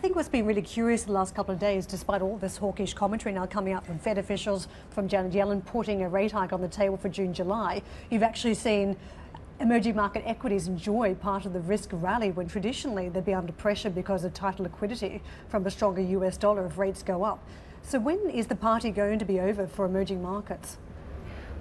think what's been really curious the last couple of days, despite all this hawkish commentary now coming out from Fed officials, from Janet Yellen putting a rate hike on the table for June, July, you've actually seen emerging market equities enjoy part of the risk rally when traditionally they'd be under pressure because of tighter liquidity from a stronger US dollar if rates go up. So when is the party going to be over for emerging markets?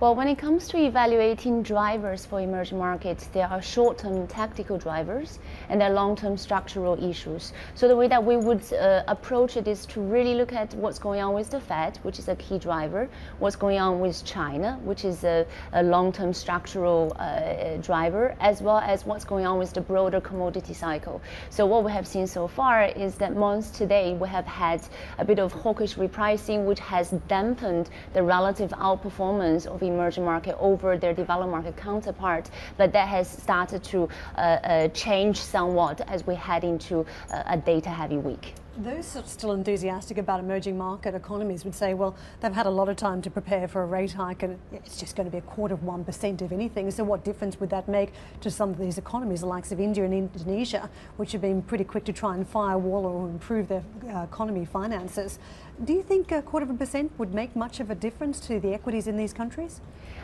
Well, when it comes to evaluating drivers for emerging markets, there are short-term tactical drivers and there are long-term structural issues. So the way that we would approach it is to really look at what's going on with the Fed, which is a key driver, what's going on with China, which is a long-term structural driver, as well as what's going on with the broader commodity cycle. So what we have seen so far is that months today we have had a bit of hawkish repricing, which has dampened the relative outperformance of emerging market over their developed market counterpart, but that has started to change somewhat as we head into a data-heavy week. Those still enthusiastic about emerging market economies would say, well, they've had a lot of time to prepare for a rate hike and it's just going to be 1/4% if anything. So what difference would that make to some of these economies, the likes of India and Indonesia, which have been pretty quick to try and firewall or improve their economy finances? Do you think 1/4% would make much of a difference to the equities in these countries?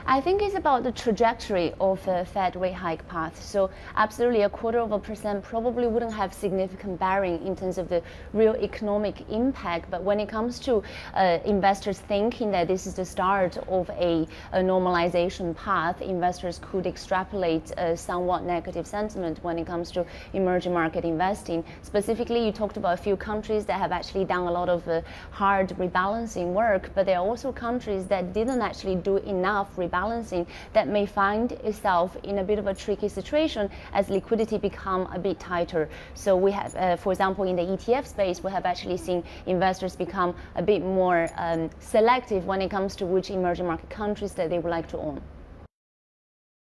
I think it's about the trajectory of the Fed rate hike path. So absolutely 1/4% probably wouldn't have significant bearing in terms of the real economic impact. But when it comes to investors thinking that this is the start of a normalization path, investors could extrapolate a somewhat negative sentiment when it comes to emerging market investing. Specifically, you talked about a few countries that have actually done a lot of hard rebalancing work, but there are also countries that didn't actually do enough rebalancing that may find itself in a bit of a tricky situation as liquidity become a bit tighter. So we have, for example, in the ETF space, we have actually seen investors become a bit more selective when it comes to which emerging market countries that they would like to own.